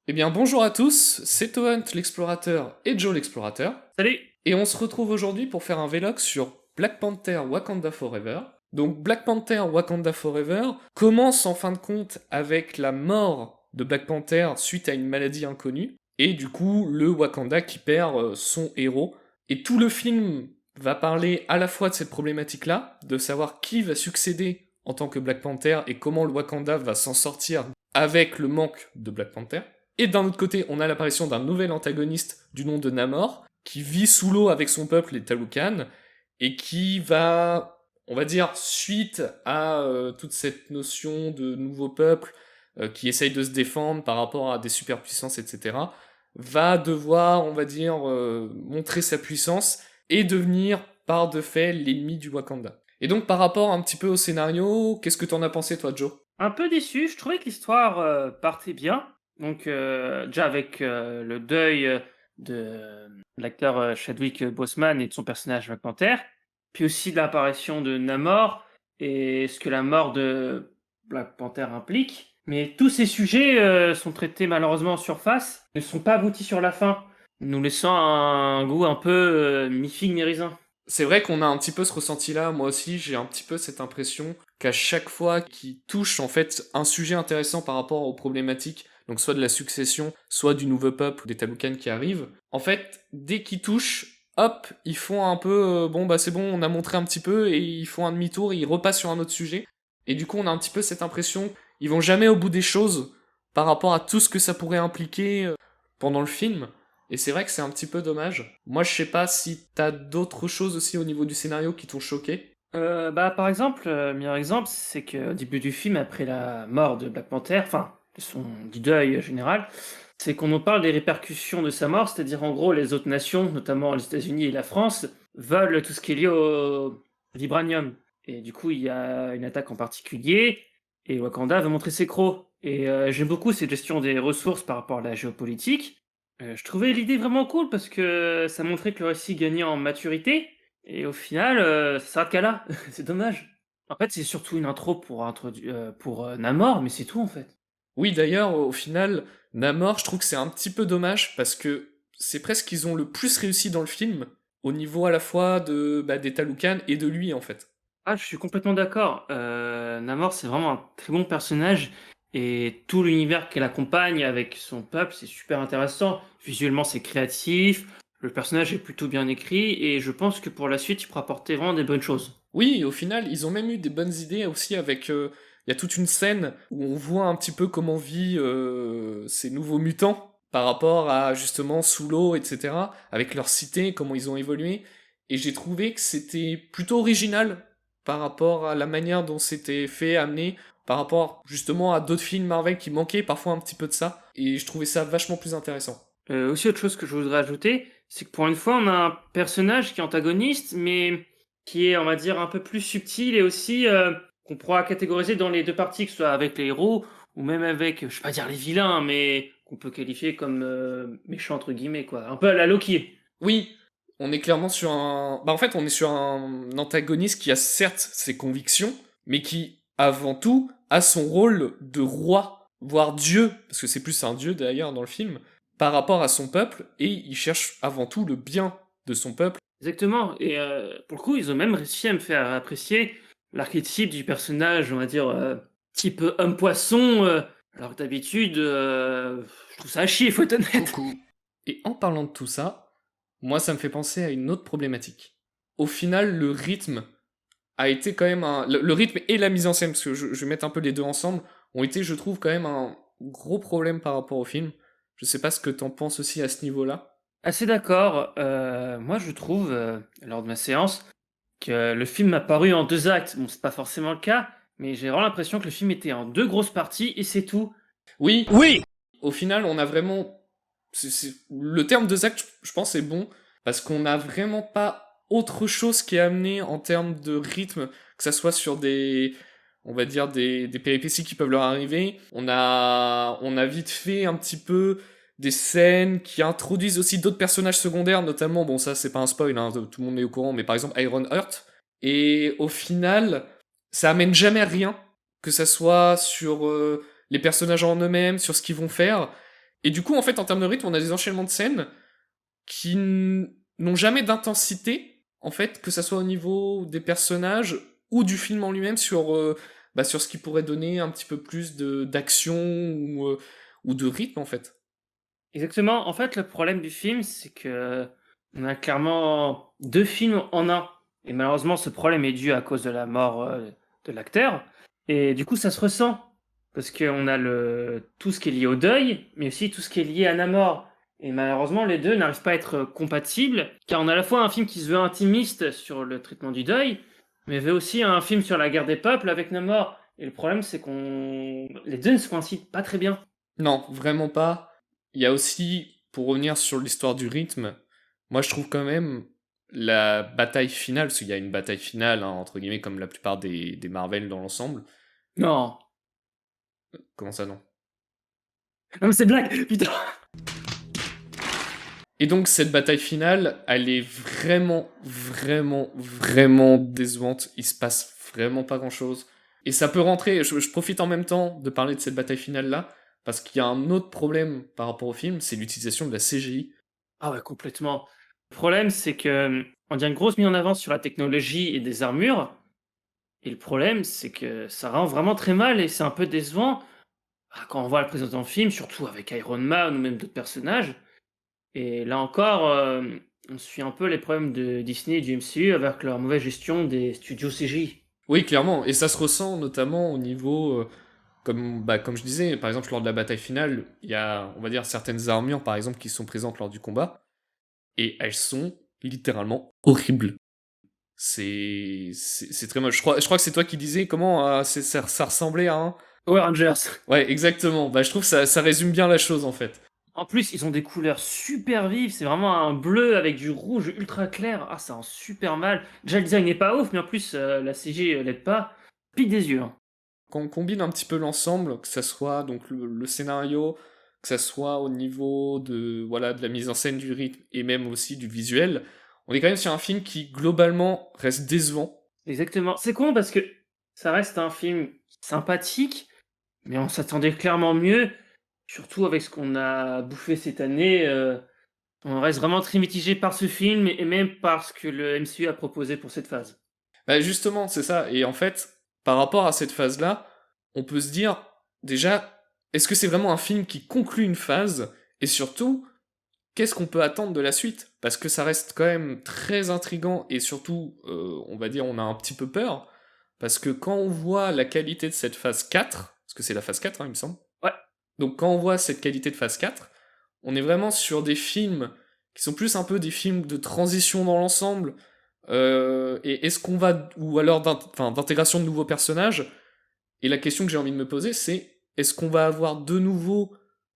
Eh bien, bonjour à tous, c'est Tohunt l'explorateur et Joe l'explorateur, Salut! et on se retrouve aujourd'hui pour faire un vlog sur Black Panther Wakanda Forever. Donc, Black Panther Wakanda Forever commence en fin de compte avec la mort de Black Panther suite à une maladie inconnue, et du coup, le Wakanda qui perd son héros. Et tout le film va parler à la fois de cette problématique-là, de savoir qui va succéder en tant que Black Panther et comment le Wakanda va s'en sortir avec le manque de Black Panther. Et d'un autre côté, on a l'apparition d'un nouvel antagoniste du nom de Namor, qui vit sous l'eau avec son peuple, les Taloukans, et qui va, on va dire, suite à toute cette notion de nouveau peuple qui essaye de se défendre par rapport à des superpuissances, etc., va devoir, on va dire, montrer sa puissance et devenir, par de fait, l'ennemi du Wakanda. Et donc, par rapport un petit peu au scénario, qu'est-ce que t'en as pensé, toi, Joe? Un peu déçu, je trouvais que l'histoire partait bien. Donc, déjà avec le deuil de l'acteur Chadwick Boseman et de son personnage Black Panther, puis aussi de l'apparition de Namor et ce que la mort de Black Panther implique. Mais tous ces sujets sont traités malheureusement en surface, ne sont pas aboutis sur la fin, nous laissant un goût un peu mi-figue mi-raisin. C'est vrai qu'on a un petit peu ce ressenti-là, moi aussi, j'ai un petit peu cette impression qu'à chaque fois qu'il touche en fait un sujet intéressant par rapport aux problématiques, donc soit de la succession, soit du nouveau peuple ou des Taloukans qui arrivent, en fait, dès qu'ils touchent, hop, ils font un peu, bon bah c'est bon, on a montré un petit peu, et ils font un demi-tour, et ils repassent sur un autre sujet, et du coup on a un petit peu cette impression, ils vont jamais au bout des choses par rapport à tout ce que ça pourrait impliquer pendant le film, et c'est vrai que c'est un petit peu dommage. Moi, je sais pas si t'as d'autres choses aussi au niveau du scénario qui t'ont choqué. Par exemple, meilleur exemple, c'est qu'au début du film, après la mort de Black Panther, enfin, du deuil général, c'est qu'on nous parle des répercussions de sa mort, c'est-à-dire en gros les autres nations, notamment les États-Unis et la France, veulent tout ce qui est lié au vibranium. Et du coup, il y a une attaque en particulier, et Wakanda veut montrer ses crocs. Et j'aime beaucoup cette gestion des ressources par rapport à la géopolitique. Je trouvais l'idée vraiment cool parce que ça montrait que le récit gagnait en maturité, et au final, ça s'arrête qu'à là. C'est dommage. En fait, c'est surtout une intro pour Namor, mais c'est tout, en fait. Oui, d'ailleurs, au final, Namor, je trouve que c'est un petit peu dommage parce que c'est presque qu'ils ont le plus réussi dans le film au niveau à la fois de des Taloukans et de lui en fait. Ah, je suis complètement d'accord. Namor, c'est vraiment un très bon personnage et tout l'univers qu'elle accompagne avec son peuple, c'est super intéressant. Visuellement, c'est créatif, le personnage est plutôt bien écrit et je pense que pour la suite, il pourra apporter vraiment des bonnes choses. Oui, au final, ils ont même eu des bonnes idées aussi avec. Il y a toute une scène où on voit un petit peu comment vit ces nouveaux mutants par rapport à justement sous l'eau, etc. Avec leur cité, comment ils ont évolué. Et j'ai trouvé que c'était plutôt original par rapport à la manière dont c'était fait, amené, par rapport justement à d'autres films Marvel qui manquaient parfois un petit peu de ça. Et je trouvais ça vachement plus intéressant. Aussi autre chose que je voudrais ajouter, c'est que pour une fois, on a un personnage qui est antagoniste, mais qui est, on va dire, un peu plus subtil et aussi qu'on pourra catégoriser dans les deux parties, que ce soit avec les héros ou même avec, je vais pas dire les vilains, mais qu'on peut qualifier comme méchants entre guillemets, quoi. Un peu à la Loki. Oui, on est clairement sur un. Bah, en fait, on est sur un antagoniste qui a certes ses convictions, mais qui, avant tout, a son rôle de roi, voire dieu, parce que c'est plus un dieu d'ailleurs dans le film, par rapport à son peuple, et il cherche avant tout le bien de son peuple. Exactement. Et pour le coup, ils ont même réussi à me faire apprécier l'archétype du personnage, on va dire, type homme-poisson, alors que d'habitude, je trouve ça à chier, faut être honnête. Coucou. Et en parlant de tout ça, moi ça me fait penser à une autre problématique. Au final, le rythme a été quand même un. Le rythme et la mise en scène, parce que je vais mettre un peu les deux ensemble, ont été, je trouve, quand même un gros problème par rapport au film. Je sais pas ce que t'en penses aussi à ce niveau-là. Assez d'accord. Moi, je trouve, lors de ma séance, que le film m'a paru en 2 actes. Bon, c'est pas forcément le cas, mais j'ai vraiment l'impression que le film était en 2 grosses parties et c'est tout. Oui, Oui! au final, on a vraiment. Le terme de Zach, je pense, est bon, parce qu'on n'a vraiment pas autre chose qui est amené en termes de rythme, que ça soit sur des. On va dire des péripéties qui peuvent leur arriver. On a vite fait un petit peu des scènes qui introduisent aussi d'autres personnages secondaires, notamment, bon ça c'est pas un spoil, hein, tout le monde est au courant, mais par exemple Iron Heart. Et au final, ça amène jamais rien, que ça soit sur les personnages en eux-mêmes, sur ce qu'ils vont faire. Et du coup, en fait, en termes de rythme, on a des enchaînements de scènes qui n'ont jamais d'intensité, en fait, que ça soit au niveau des personnages ou du film en lui-même sur ce qui pourrait donner un petit peu plus d'action ou de rythme, en fait. Exactement. En fait, le problème du film, c'est que on a clairement 2 films en un. Et malheureusement, ce problème est dû à cause de la mort, de l'acteur. Et du coup, ça se ressent. Parce qu'on a tout ce qui est lié au deuil, mais aussi tout ce qui est lié à Namor. Et malheureusement, les deux n'arrivent pas à être compatibles, car on a à la fois un film qui se veut intimiste sur le traitement du deuil, mais veut aussi un film sur la guerre des peuples avec Namor. Et le problème, c'est les deux ne se coïncident pas très bien. Non, vraiment pas. Il y a aussi, pour revenir sur l'histoire du rythme, moi je trouve quand même la bataille finale, parce qu'il y a une bataille finale, hein, entre guillemets, comme la plupart des Marvel dans l'ensemble. Non. Comment ça, non? Non, mais c'est blague, putain. Et donc cette bataille finale, elle est vraiment, vraiment, vraiment décevante. Il se passe vraiment pas grand-chose. Et ça peut rentrer, je profite en même temps de parler de cette bataille finale-là, parce qu'il y a un autre problème par rapport au film, c'est l'utilisation de la CGI. Ah ouais, complètement. Le problème, c'est que on dit une grosse mise en avant sur la technologie et des armures. Et le problème, c'est que ça rend vraiment très mal et c'est un peu décevant quand on voit le présentant le film, surtout avec Iron Man ou même d'autres personnages. Et là encore, on suit un peu les problèmes de Disney et du MCU avec leur mauvaise gestion des studios CGI. Oui, clairement, et ça se ressent notamment au niveau, comme je disais, par exemple lors de la bataille finale, il y a, on va dire, certaines armures, par exemple, qui sont présentes lors du combat, et elles sont littéralement horribles. C'est très moche. Je crois que c'est toi qui disais comment ça ressemblait à un... Power Rangers. Ouais, exactement. Bah, je trouve que ça résume bien la chose, en fait. En plus, ils ont des couleurs super vives. C'est vraiment un bleu avec du rouge ultra clair. Ah, ça rend super mal. Déjà, le design n'est pas ouf, mais en plus, la CG l'aide pas. Pique des yeux, hein. Quand on combine un petit peu l'ensemble, que ça soit donc le scénario, que ça soit au niveau de la mise en scène, du rythme et même aussi du visuel, on est quand même sur un film qui globalement reste décevant. Exactement. C'est con parce que ça reste un film sympathique, mais on s'attendait clairement mieux. Surtout avec ce qu'on a bouffé cette année. On reste vraiment très mitigé par ce film et même par ce que le MCU a proposé pour cette phase. Bah justement, c'est ça. Et en fait, par rapport à cette phase-là, on peut se dire, déjà, est-ce que c'est vraiment un film qui conclut une phase? Et surtout, qu'est-ce qu'on peut attendre de la suite? Parce que ça reste quand même très intriguant et surtout, on va dire, on a un petit peu peur. Parce que quand on voit la qualité de cette phase 4, parce que c'est la phase 4, hein, il me semble. Ouais. Donc quand on voit cette qualité de phase 4, on est vraiment sur des films qui sont plus un peu des films de transition dans l'ensemble. Et est-ce qu'on va... Ou alors d'intégration de nouveaux personnages. Et la question que j'ai envie de me poser, c'est est-ce qu'on va avoir de nouveau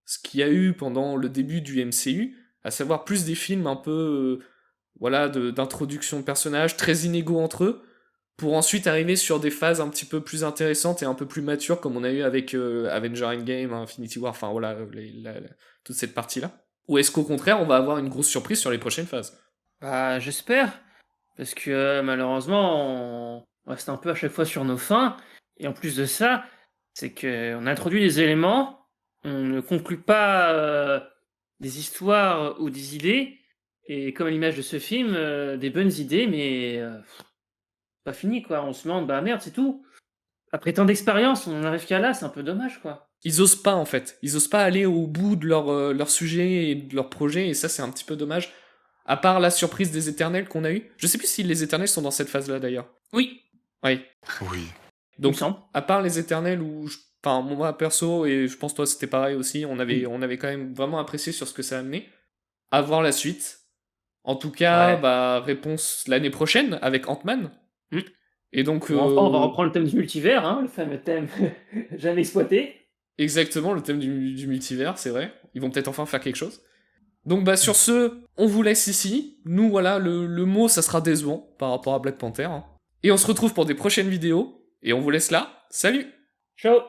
ce qu'il y a eu pendant le début du MCU, à savoir plus des films un peu d'introduction de personnages très inégaux entre eux, pour ensuite arriver sur des phases un petit peu plus intéressantes et un peu plus matures, comme on a eu avec Avenger Endgame, Infinity War, enfin voilà, toute cette partie-là. Ou est-ce qu'au contraire, on va avoir une grosse surprise sur les prochaines phases? Bah, j'espère. Parce que malheureusement, on reste un peu à chaque fois sur nos fins. Et en plus de ça, c'est qu'on introduit des éléments, on ne conclut pas des histoires ou des idées. Et comme à l'image de ce film, des bonnes idées, mais pas fini quoi. On se demande, bah merde, c'est tout. Après tant d'expérience, on en arrive qu'à là, c'est un peu dommage quoi. Ils osent pas en fait. Ils osent pas aller au bout de leur sujet et de leur projet, et ça c'est un petit peu dommage. À part la surprise des Éternels qu'on a eu. Je sais plus si les Éternels sont dans cette phase-là d'ailleurs. Oui, Oui. Oui. il me Donc, semble. à part les Éternels où, enfin, moi perso, et je pense toi c'était pareil aussi, on avait quand même vraiment apprécié sur ce que ça a amené. À voir la suite. En tout cas, Ouais. bah, réponse l'année prochaine avec Ant-Man. Mm. Et donc, Bon, enfin, on va reprendre le thème du multivers, hein, le fameux thème jamais exploité. exactement le thème du multivers, c'est vrai. Ils vont peut-être enfin faire quelque chose. Donc bah sur ce, on vous laisse ici. Nous voilà, le mot ça sera décevant par rapport à Black Panther, hein. Et on se retrouve pour des prochaines vidéos. Et on vous laisse là. Salut! Ciao.